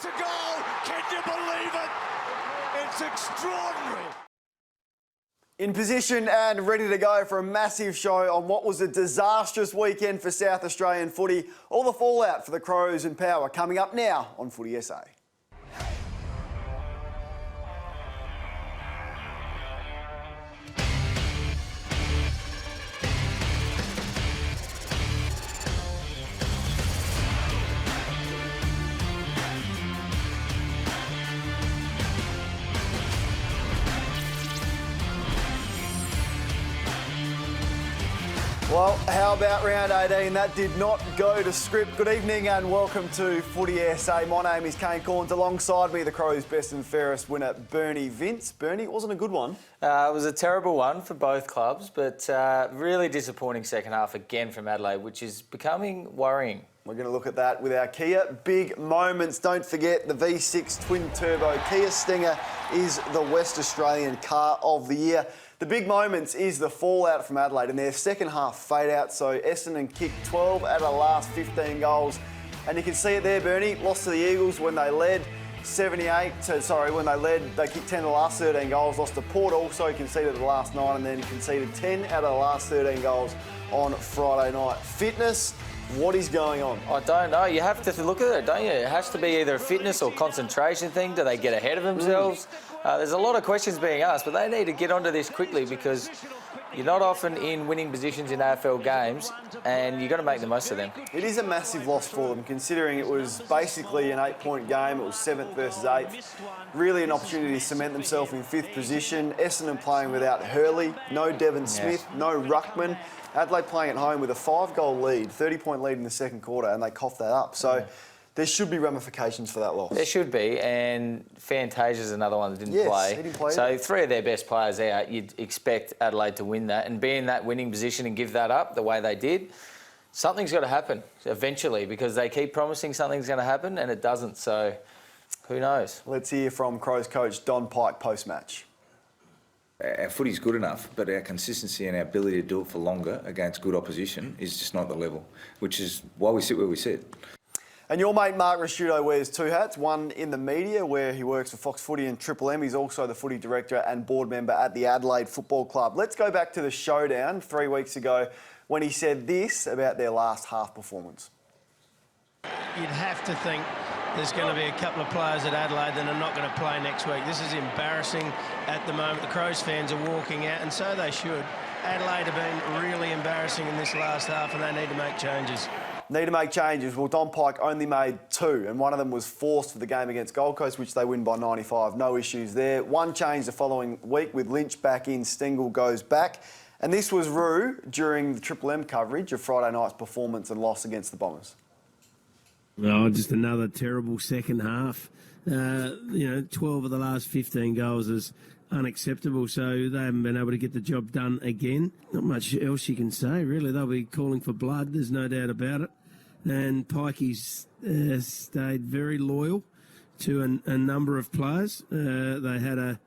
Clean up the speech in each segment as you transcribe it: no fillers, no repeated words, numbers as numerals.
It's a goal! Can you believe it? It's extraordinary. In position and ready to go for a massive show on what was a disastrous weekend for South Australian footy. All the fallout for the Crows and Power coming up now on Footy SA. Well, how about round 18? That did not go to script. Good evening and welcome to Footy SA. My name is Kane Corns. Alongside me, the Crows' best and fairest winner, Bernie Vince. Bernie, it wasn't a good one. It was a terrible one for both clubs, but really disappointing second half again from Adelaide, which is becoming worrying. We're going to look at that with our Kia. Big moments. Don't forget the V6 twin-turbo Kia Stinger is the West Australian car of the year. The big moments is the fallout from Adelaide and their second half fade out. So Essendon kicked 12 out of the last 15 goals. And you can see it there, Bernie. Lost to the Eagles when they led they kicked 10 of the last 13 goals. Lost to Port also, conceded the last 9 and then conceded 10 out of the last 13 goals on Friday night. Fitness, what is going on? I don't know. You have to look at it, don't you? It has to be either a fitness or concentration thing. Do they get ahead of themselves? There's a lot of questions being asked, but they need to get onto this quickly because you're not often in winning positions in AFL games and you've got to make the most of them. It is a massive loss for them, considering it was basically an 8-point game. It was 7th versus 8th. Really an opportunity to cement themselves in 5th position. Essendon playing without Hurley, no Devon Smith, no Ruckman. Adelaide playing at home with a 5-goal lead, 30-point lead in the second quarter, and they coughed that up. So there should be ramifications for that loss. There should be, and Fantasia's another one that didn't play. He didn't play. So 3 of their best players out, you'd expect Adelaide to win that and be in that winning position and give that up the way they did. Something's got to happen eventually because they keep promising something's going to happen and it doesn't, so who knows? Let's hear from Crows coach Don Pike post-match. Our footy's good enough, but our consistency and our ability to do it for longer against good opposition is just not the level, which is why we sit where we sit. And your mate Mark Rasciuto wears 2 hats, one in the media where he works for Fox Footy and Triple M. He's also the footy director and board member at the Adelaide Football Club. Let's go back to the showdown 3 weeks ago when he said this about their last half performance. You'd have to think there's going to be a couple of players at Adelaide that are not going to play next week. This is embarrassing at the moment. The Crows fans are walking out, and so they should. Adelaide have been really embarrassing in this last half, and they need to make changes. Need to make changes. Well, Don Pike only made 2, and one of them was forced for the game against Gold Coast, which they win by 95. No issues there. One change the following week with Lynch back in, Stengel goes back. And this was Roo during the Triple M coverage of Friday night's performance and loss against the Bombers. Oh, just another terrible second half. 12 of the last 15 goals is unacceptable, so they haven't been able to get the job done again. Not much else you can say, really. They'll be calling for blood, there's no doubt about it. And Pikey's stayed very loyal to a number of players. They had a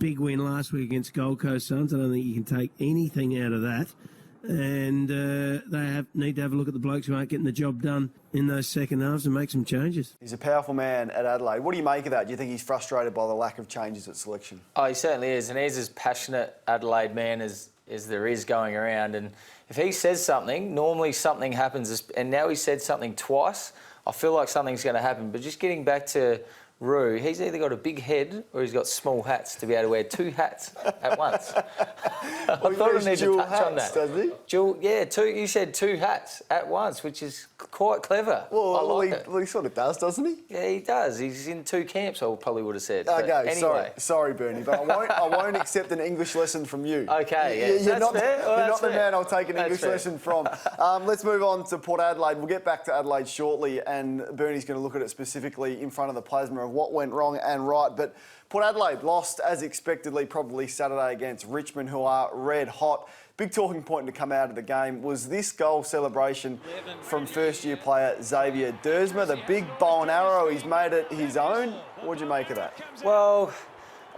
big win last week against Gold Coast Suns. I don't think you can take anything out of that. And they need to have a look at the blokes who aren't getting the job done in those second halves and make some changes. He's a powerful man at Adelaide. What do you make of that? Do you think he's frustrated by the lack of changes at selection? Oh, he certainly is, and he's as passionate Adelaide man as there is going around. And if he says something, normally something happens. And now he said something twice. I feel like something's going to happen. But just getting back to Roo, he's either got a big head or he's got small hats to be able to wear 2 hats at once. I thought I needed to touch on that. Does he? Dual, yeah, 2. You said 2 hats at once, which is quite clever. Well, he sort of does, doesn't he? Yeah, he does. He's in 2 camps, I probably would have said. Okay, anyway. sorry, Bernie, but I won't accept an English lesson from you. Okay, yeah, you're not fair. the man I'll take an English lesson from. Let's move on to Port Adelaide. We'll get back to Adelaide shortly, and Bernie's going to look at it specifically in front of the plasma of what went wrong and right. But Port Adelaide lost as expectedly probably Saturday against Richmond, who are red hot. Big talking point to come out of the game was this goal celebration from first-year player Xavier Dersma. The big bow and arrow, he's made it his own. What do you make of that? Well,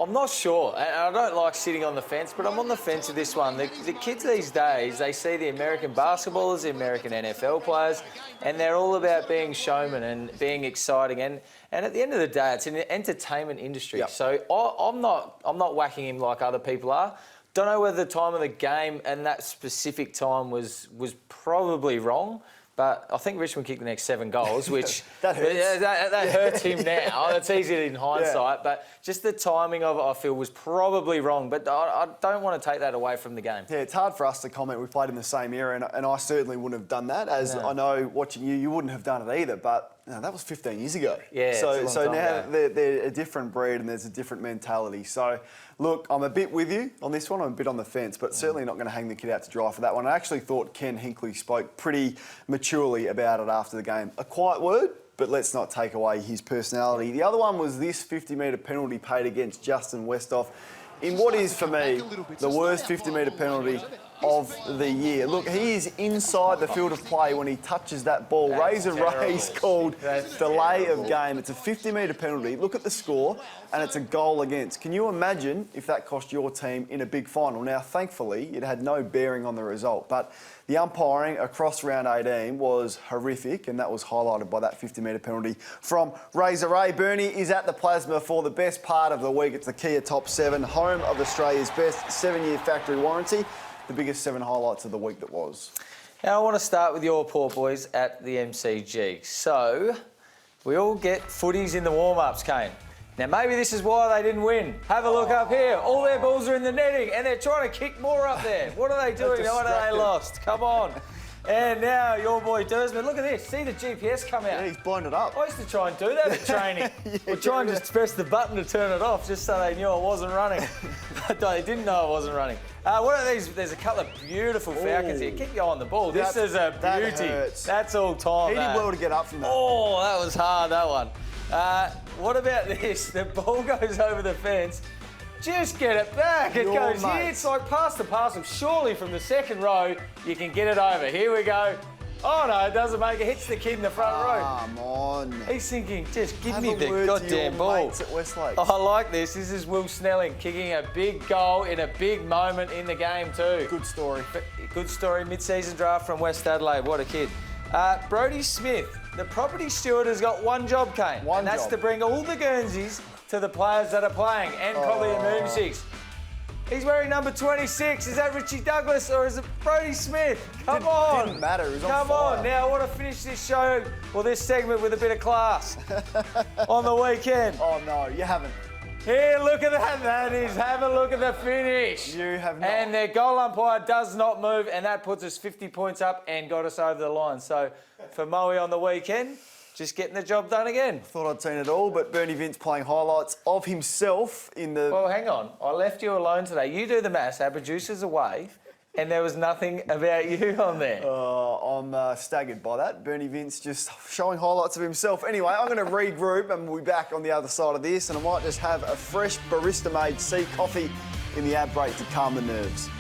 I'm not sure, and I don't like sitting on the fence, but I'm on the fence with this one. The kids these days, they see the American basketballers, the American NFL players, and they're all about being showmen and being exciting. And at the end of the day, it's an entertainment industry. Yep. So I'm not whacking him like other people are. Don't know whether the time of the game and that specific time was probably wrong. But I think Richmond kicked the next 7 goals, which that hurts. That hurts him now. It's easy in hindsight, but just the timing of it, I feel, was probably wrong. But I don't want to take that away from the game. Yeah, it's hard for us to comment. We played in the same era, and I certainly wouldn't have done that. As I know, watching you wouldn't have done it either. But that was 15 years ago. Yeah, So it's a long time now ago. they're a different breed, and there's a different mentality. So look, I'm a bit with you on this one. I'm a bit on the fence, but certainly not going to hang the kid out to dry for that one. I actually thought Ken Hinkley spoke pretty maturely about it after the game. A quiet word, but let's not take away his personality. The other one was this 50-metre penalty paid against Justin Westhoff in what is, for me, the worst 50-metre penalty of the year. Look, he is inside the field of play when he touches that ball. Razor Ray's called delay of game. It's a 50-metre penalty. Look at the score, and it's a goal against. Can you imagine if that cost your team in a big final? Now, thankfully, it had no bearing on the result, but the umpiring across round 18 was horrific, and that was highlighted by that 50-metre penalty from Razor Ray. Bernie is at the Plasma for the best part of the week. It's the Kia Top 7, home of Australia's best 7-year factory warranty. The biggest 7 highlights of the week that was. Now, I want to start with your poor boys at the MCG. So, we all get footies in the warm-ups, Kane. Now, maybe this is why they didn't win. Have a look up here. All their balls are in the netting, and they're trying to kick more up there. What are they doing? Why are they lost? Come on. And now, your boy Dersman, look at this. See the GPS come out. Yeah, he's blown it up. I used to try and do that at training. Or try and just press the button to turn it off just so they knew I wasn't running. But they didn't know I wasn't running. What are these? There's a couple of beautiful Falcons here. Keep going on the ball. This is a beauty. That's all time. He did well to get up from that. Oh, that was hard, that one. What about this? The ball goes over the fence. Just get it back. It goes here. It's like pass the parcel. Surely from the second row, you can get it over. Here we go. Oh, no, it doesn't make it. Hits the kid in the front row. Come on. He's thinking, just give Have me a the word goddamn to your ball. mates at Westlake. Oh, I like this. This is Will Snelling kicking a big goal in a big moment in the game too. Good story. Good story. Mid-season draft from West Adelaide. What a kid. Brody Smith, the property steward, has got one job, Kane. One and that's job. to bring all the Guernseys to the players that are playing and probably emergencies. He's wearing number 26. Is that Richie Douglas or is it Brody Smith? Come on. Didn't matter. He was on Come fire. on. Now I want to finish this show or this segment with a bit of class on the weekend. Oh, no, you haven't. Here, look at that. That is, have a look at the finish. You have not. And their goal umpire does not move, and that puts us 50 points up and got us over the line. So for Moe on the weekend, just getting the job done again. Thought I'd seen it all, but Bernie Vince playing highlights of himself in the... Well, hang on. I left you alone today. You do the maths. Our producer's away, and there was nothing about you on there. I'm staggered by that. Bernie Vince just showing highlights of himself. Anyway, I'm going to regroup and we'll be back on the other side of this, and I might just have a fresh barista-made C coffee in the ad break to calm the nerves.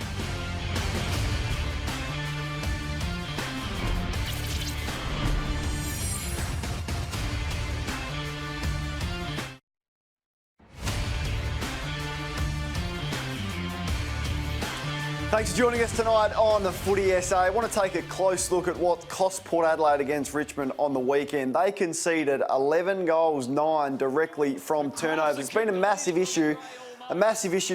Thanks for joining us tonight on the Footy SA. I want to take a close look at what cost Port Adelaide against Richmond on the weekend. They conceded 11 goals, 9 directly from turnovers. It's been a massive issue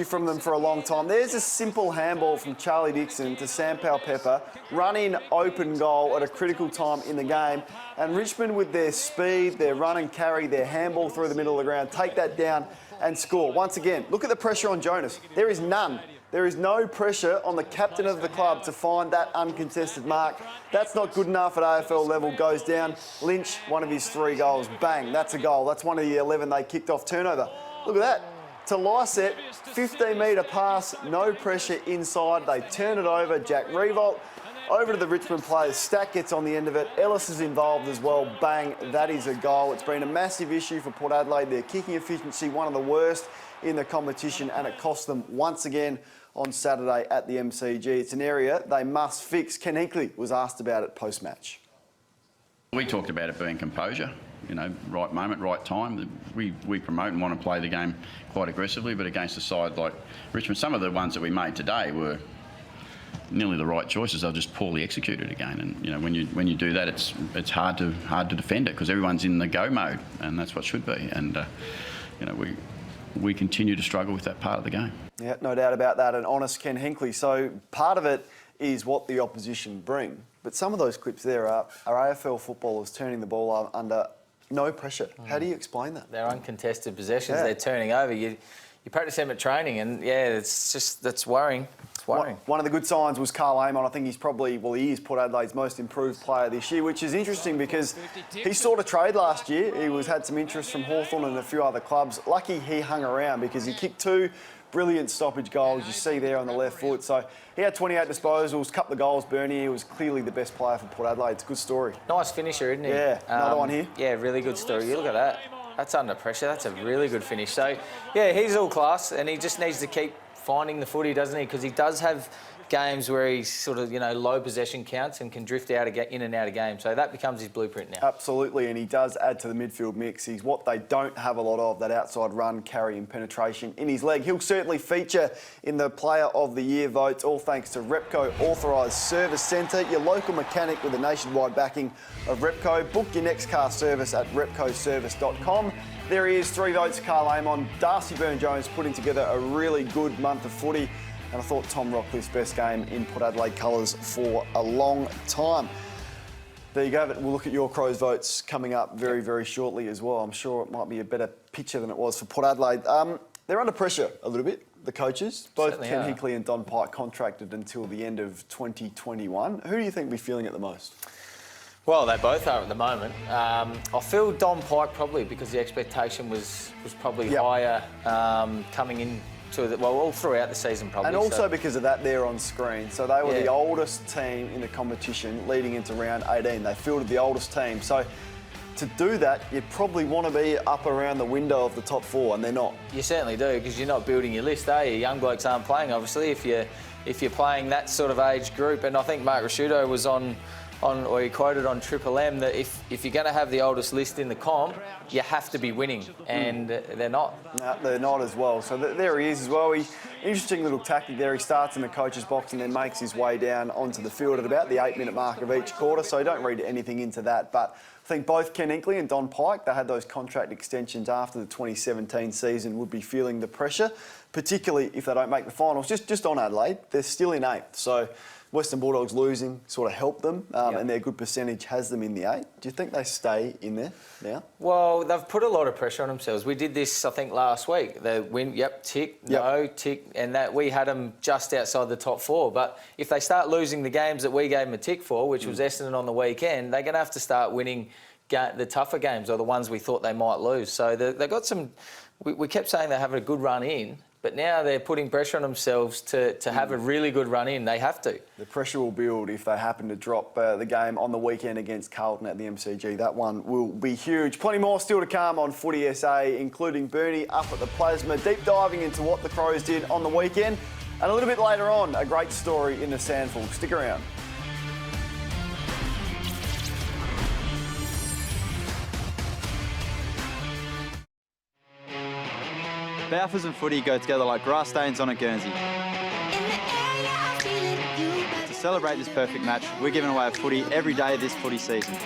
from them for a long time. There's a simple handball from Charlie Dixon to Sam Powell-Pepper, running open goal at a critical time in the game. And Richmond, with their speed, their run and carry, their handball through the middle of the ground, take that down and score. Once again, look at the pressure on Jonas. There is none. There is no pressure on the captain of the club to find that uncontested mark. That's not good enough at AFL level. Goes down. Lynch, one of his 3 goals. Bang, that's a goal. That's one of the 11 they kicked off turnover. Look at that. To Lysette, 15-metre pass, no pressure inside. They turn it over. Jack Revolt over to the Richmond players. Stack gets on the end of it. Ellis is involved as well. Bang, that is a goal. It's been a massive issue for Port Adelaide. Their kicking efficiency, one of the worst in the competition, and it cost them once again on Saturday at the MCG. It's an area they must fix. Ken Hinkley was asked about it post-match. We talked about it being composure. right moment, right time. We promote and want to play the game quite aggressively, but against a side like Richmond, some of the ones that we made today were nearly the right choices. They're just poorly executed again, and when you do that, it's hard to defend it because everyone's in the go mode, and that's what should be. And we continue to struggle with that part of the game. Yeah, no doubt about that. And honest Ken Hinkley. So part of it is what the opposition bring, but some of those clips there are AFL footballers turning the ball under no pressure. How do you explain that? They're uncontested possessions. They're turning over. You practice them at training, and that's worrying. It's worrying. One of the good signs was Carl Amon. I think he is Port Adelaide's most improved player this year, which is interesting because he sought a trade last year. He had some interest from Hawthorn and a few other clubs. Lucky he hung around because he kicked 2 brilliant stoppage goals you see there on the left foot. So he had 28 disposals, couple of goals, Bernie. He was clearly the best player for Port Adelaide. It's a good story. Nice finisher, isn't he? Yeah, another one here. Yeah, really good story. You look at that. That's under pressure. That's a really good finish. So, yeah, he's all class, and he just needs to keep finding the footy, doesn't he? Because he does have games where he's sort of, low possession counts and can drift in and out of games. So that becomes his blueprint now. Absolutely, and he does add to the midfield mix. He's what they don't have a lot of, that outside run, carry and penetration in his leg. He'll certainly feature in the Player of the Year votes, all thanks to Repco Authorised Service Centre, your local mechanic with the nationwide backing of Repco. Book your next car service at repcoservice.com. There he is, 3 votes, Carl Amon. Darcy Byrne-Jones putting together a really good month of footy. And I thought Tom Rockliff's best game in Port Adelaide colours for a long time. There you go. We'll look at your Crows votes coming up very, very shortly as well. I'm sure it might be a better picture than it was for Port Adelaide. They're under pressure a little bit, the coaches. Both Certainly Ken are. Hinkley and Don Pike contracted until the end of 2021. Who do you think will be feeling it the most? Well, they both are at the moment. I feel Don Pike probably because the expectation was probably higher coming in. All throughout the season probably. And also because of that there on screen. So they were the oldest team in the competition leading into round 18. They fielded the oldest team. So to do that, you probably want to be up around the window of the top 4, and they're not. You certainly do, because you're not building your list, are you? Young blokes aren't playing, obviously, if you're playing that sort of age group. And I think Mark Rasciuto was or he quoted on Triple M that if you're going to have the oldest list in the comp, you have to be winning, and they're not. No, they're not as well. So there he is as well. Interesting little tactic there. He starts in the coach's box and then makes his way down onto the field at about the 8-minute mark of each quarter. So don't read anything into that. But I think both Ken Hinkley and Don Pike, they had those contract extensions after the 2017 season, would be feeling the pressure, particularly if they don't make the finals. Just on Adelaide, they're still in 8th. So Western Bulldogs losing sort of helped them, and their good percentage has them in the 8. Do you think they stay in there now? Well, they've put a lot of pressure on themselves. We did this, I think, last week. They win, tick, no, tick, and that we had them just outside the top 4. But if they start losing the games that we gave them a tick for, which was Essendon on the weekend, they're going to have to start winning the tougher games or the ones we thought they might lose. So they've got some... We kept saying they're having a good run in, but now they're putting pressure on themselves to have a really good run in. They have to. The pressure will build if they happen to drop the game on the weekend against Carlton at the MCG. That one will be huge. Plenty more still to come on Footy SA, including Bernie up at the Plasma, deep diving into what the Crows did on the weekend. And a little bit later on, a great story in the Sandful. Stick around. Balfours and footy go together like grass stains on a Guernsey. To celebrate this perfect match, we're giving away a footy every day this footy season.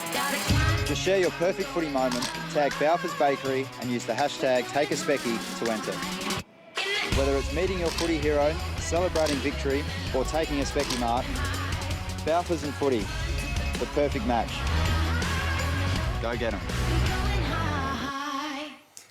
To share your perfect footy moment, tag Balfours Bakery and use the hashtag #TakeASpecky to enter. Whether it's meeting your footy hero, celebrating victory, or taking a specky mark, Balfours and footy, the perfect match. Go get 'em.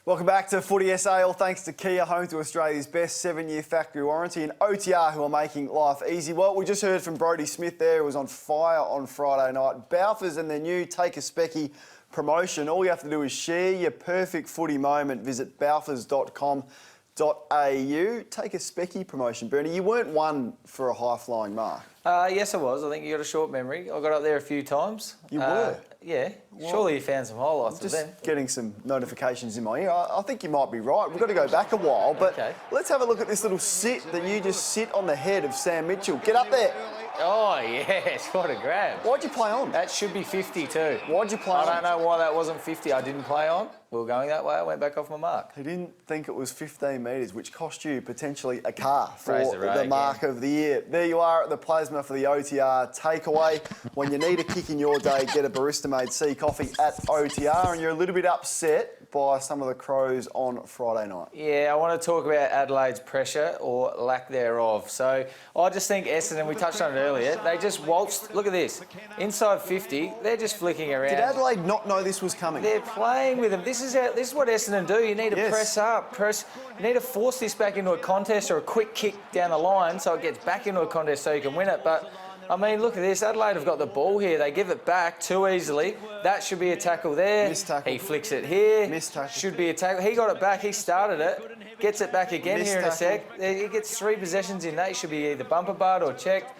Welcome back to Footy SA, all thanks to Kia, home to Australia's best 7-year factory warranty, and OTR, who are making life easy. Well, we just heard from Brodie Smith there, who was on fire on Friday night. Balfours and their new Take a Specky promotion. All you have to do is share your perfect footy moment. Visit balfours.com.au. Take a Specky promotion. Bernie, you weren't one for a high-flying mark. Yes, I was. I think you got a short memory. I got up there a few times. You were? Yeah. Surely you found some highlights of Just them. getting some notifications in my ear. I think you might be right. We've got to go back a while, but let's have a look at this little sit that you just sit on the head of Sam Mitchell. Get up there. Oh, yes, what a grab. Why'd you play on? That should be 50 too. Why'd you play on? I don't know why that wasn't 50. I didn't play on. We were going that way. I went back off my mark. He didn't think it was 15 metres, which cost you potentially a car for Fraser Ray the mark of the year. There you are at the plasma for the OTR takeaway. When you need a kick in your day, get a barista-made C coffee at OTR, and you're a little bit upset by some of the Crows on Friday night. Yeah, I want to talk about Adelaide's pressure or lack thereof. So I just think Essendon, we touched on it earlier, they just waltzed. Look at this. Inside 50, they're just flicking around. Did Adelaide not know this was coming? They're playing with them. This is what Essendon do. You need to press up, you need to force this back into a contest or a quick kick down the line so it gets back into a contest so you can win it. But I mean, look at this. Adelaide have got the ball here. They give it back too easily. That should be a tackle there. Missed tackle. He flicks it here. Missed tackle. Should be a tackle. He got it back. He started it. Gets it back again Missed here in a tackle. sec. He gets 3 possessions in that. He should be either bumper barred or checked.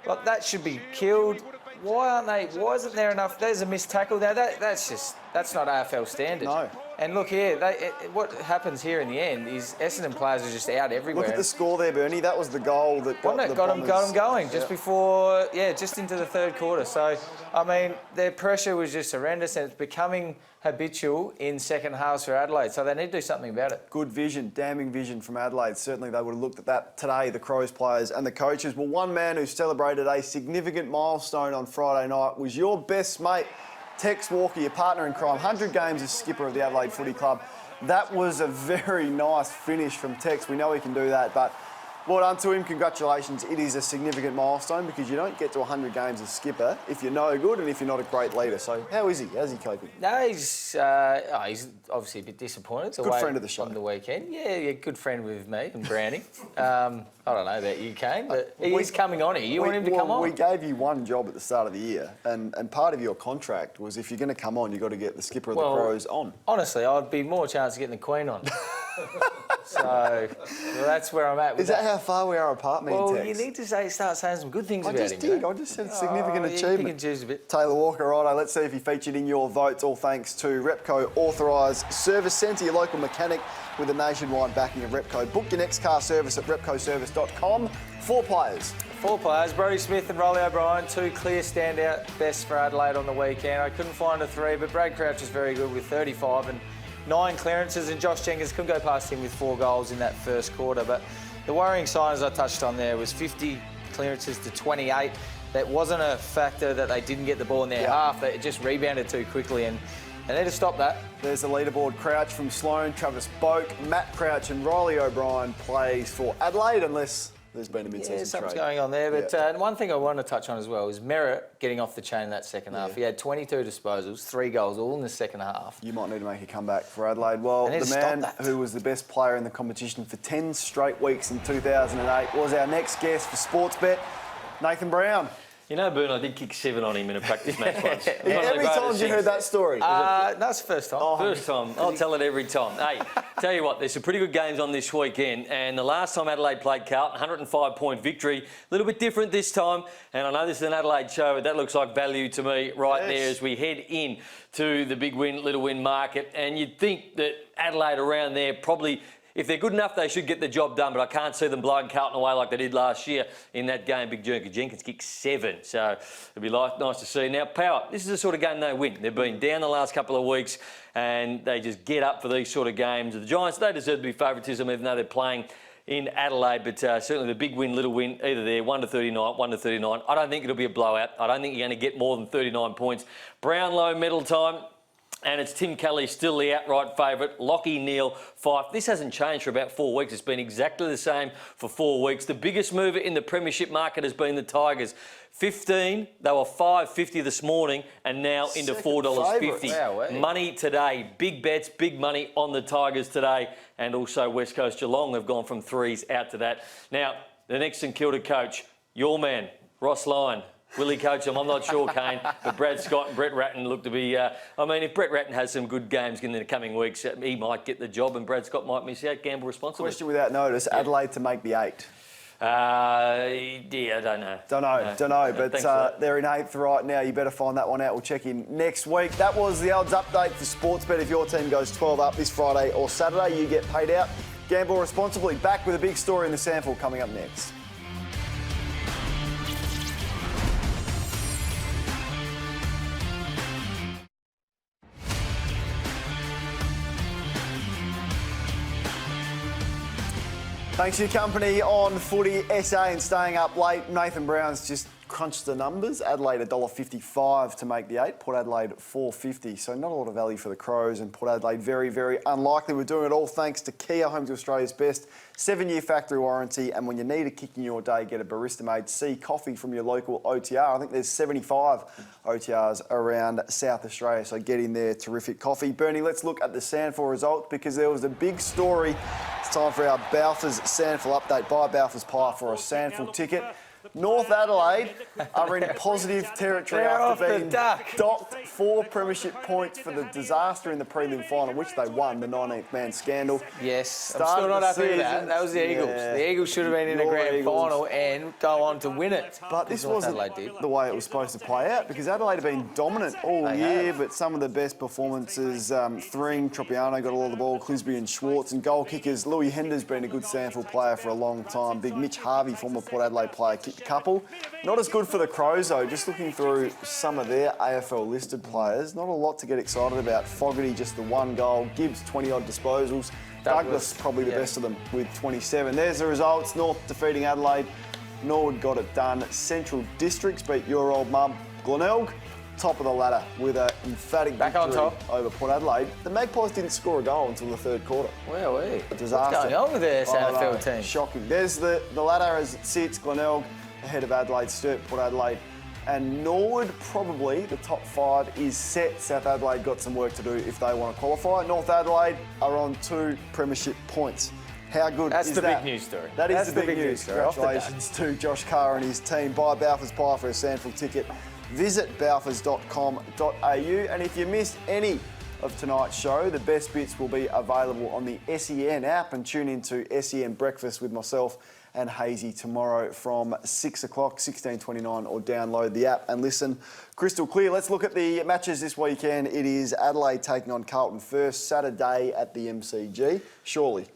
Well, that should be killed. Why isn't there enough? There's a missed tackle there. That's not AFL standard. No. And look here, what happens here in the end is Essendon players are just out everywhere. Look at the score there, Bernie. That was the goal that got the got Bombers. them going just before, just into the third quarter. So, I mean, their pressure was just horrendous and it's becoming habitual in second halves for Adelaide. So they need to do something about it. Good vision, damning vision from Adelaide. Certainly they would have looked at that today, the Crows players and the coaches. Well, one man who celebrated a significant milestone on Friday night was your best mate, Tex Walker, your partner in crime, 100 games as skipper of the Adelaide Footy Club. That was a very nice finish from Tex. We know he can do that, but well done to him. Congratulations. It is a significant milestone because you don't get to 100 games as skipper if you're no good and if you're not a great leader. So how is he? How's he coping? No, he's obviously a bit disappointed. Good friend of the show. On the weekend. Yeah, good friend with me and Brownie. I don't know about you, Kane, but he's coming on here. You want him to come on? We gave you one job at the start of the year, and part of your contract was if you're going to come on, you've got to get the skipper of the Crows on. Honestly, I'd be more chance of getting the Queen on. So that's where I'm at with Is that how far we are apart, me Well, and Tex? you need to start saying some good things about him. I just said significant achievement. You can choose a bit. Taylor Walker, righto. Let's see if he featured in your votes. All thanks to Repco Authorised Service Centre, your local mechanic with the nationwide backing of Repco. Book your next car service at repcoservice.com. 4 players. 4 players, Brodie Smith and Rolly O'Brien, 2 clear standout bests for Adelaide on the weekend. I couldn't find a 3, but Brad Crouch is very good with 35 and 9 clearances, and Josh Jenkins couldn't go past him with 4 goals in that first quarter. But the worrying sign, as I touched on there, was 50 clearances to 28. That wasn't a factor that they didn't get the ball in their half. They just rebounded too quickly, and they need to stop that. There's the leaderboard. Crouch from Sloane, Travis Boak, Matt Crouch and Riley O'Brien plays for Adelaide, unless there's been a mid-season trade. Something's going on there. But one thing I want to touch on as well is Merritt getting off the chain in that second half. He had 22 disposals, 3 goals, all in the second half. You might need to make a comeback for Adelaide. Well, the man who was the best player in the competition for 10 straight weeks in 2008 was our next guest for Sportsbet, Nathan Brown. You know, Boone, I did kick 7 on him in a practice match once. How many times you heard that story? No, it's the first time. First time. I'll tell it every time. Hey, tell you what, there's some pretty good games on this weekend, and the last time Adelaide played Carlton, 105-point victory. A little bit different this time, and I know this is an Adelaide show, but that looks like value to me right there as we head in to the big win, little win market. And you'd think that Adelaide around there probably, if they're good enough, they should get the job done, but I can't see them blowing Carlton away like they did last year in that game. Big Jenkins kicked 7, so it'd be nice to see. Now, Power, this is the sort of game they win. They've been down the last couple of weeks, and they just get up for these sort of games. The Giants, they deserve to be favouritism, even though they're playing in Adelaide, but certainly the big win, little win, either there, 1-39, 1-39. I don't think it'll be a blowout. I don't think you're going to get more than 39 points. Brownlow medal time. And it's Tim Kelly still the outright favourite. Lockie, Neal, Fife. This hasn't changed for about 4 weeks. It's been exactly the same for 4 weeks. The biggest mover in the premiership market has been the Tigers. 15, they were $5.50 this morning and now into $4.50. Wow, money today. Big bets, big money on the Tigers today. And also West Coast Geelong have gone from 3s out to that. Now, the next St Kilda coach, your man, Ross Lyon. Will he coach them? I'm not sure, Kane. But Brad Scott and Brett Ratton look to be... if Brett Ratton has some good games in the coming weeks, he might get the job and Brad Scott might miss out. Gamble responsibly. Question without notice, Adelaide to make the 8. I don't know. Don't know. But so. They're in 8th right now. You better find that one out. We'll check in next week. That was the odds update for Sportsbet. If your team goes 12 up this Friday or Saturday, you get paid out. Gamble responsibly. Back with a big story in the sample coming up next. Thanks for your company on Footy SA and staying up late. Nathan Brown's just crunched the numbers. Adelaide $1.55 to make the 8. Port Adelaide $4.50. So not a lot of value for the Crows, and Port Adelaide very, very unlikely. We're doing it all thanks to Kia, home to Australia's best 7-year factory warranty. And when you need a kick in your day, get a barista-made C coffee from your local OTR. I think there's 75 OTRs around South Australia, so get in there. Terrific coffee. Bernie, let's look at the SANFL results because there was a big story. It's time for our Balfours SANFL update. Buy Balfours Pie for a SANFL ticket. North Adelaide are in positive territory after being docked 4 premiership points for the disaster in the prelim final, which they won, the 19th man scandal. Yes, I'm still not happy with that. That was the Eagles. Yeah. The Eagles should have been in a grand final and go on to win it. But this wasn't the way it was supposed to play out because Adelaide have been dominant all year, but some of the best performances, Thring, Tropiano got all of the ball, Clisby and Schwartz, and goal kickers, Louis Hender's been a good SANFL player for a long time. Big Mitch Harvey, former Port Adelaide player, kicked a couple. Not as good for the Crows though, just looking through some of their AFL listed players, not a lot to get excited about. Fogarty just the 1 goal, Gibbs 20 odd disposals, Douglas probably the best of them with 27. There's the results, North defeating Adelaide, Norwood got it done, Central Districts beat your old mum Glenelg, top of the ladder with an emphatic victory on top over Port Adelaide. The Magpies didn't score a goal until the 3rd quarter. Where are we? A disaster. What's going on with their SANFL team? Shocking. There's the ladder as it sits, Glenelg ahead of Adelaide, Sturt, Port Adelaide, and Norwood probably the top 5 is set. South Adelaide got some work to do if they want to qualify. North Adelaide are on 2 premiership points. How good is that? That's the big news story. That is the big news. Story. Congratulations to Josh Carr and his team. Buy Balfours Pie for a SANFL ticket. Visit balfours.com.au, and if you missed any of tonight's show, the best bits will be available on the SEN app, and tune into SEN Breakfast with myself and Hazy tomorrow from 6 o'clock, 16:29, or download the app and listen crystal clear. Let's look at the matches this weekend. It is Adelaide taking on Carlton first, Saturday at the MCG. Surely.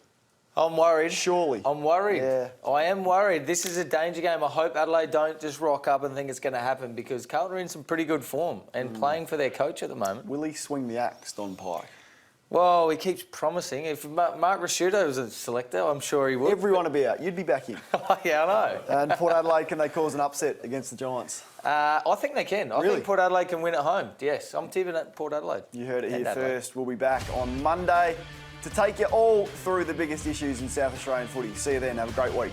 I'm worried. Surely. I'm worried. Yeah. I am worried. This is a danger game. I hope Adelaide don't just rock up and think it's going to happen because Carlton are in some pretty good form and playing for their coach at the moment. Will he swing the axe, Don Pike? Well, he keeps promising. If Mark Rasciuto was a selector, I'm sure he would. Everyone would be out. You'd be back in. Yeah, I know. And Port Adelaide, can they cause an upset against the Giants? I think they can. I Really? think Port Adelaide can win at home. Yes, I'm tipping at Port Adelaide. You heard it And here Adelaide. first. We'll be back on Monday to take you all through the biggest issues in South Australian footy. See you then. Have a great week.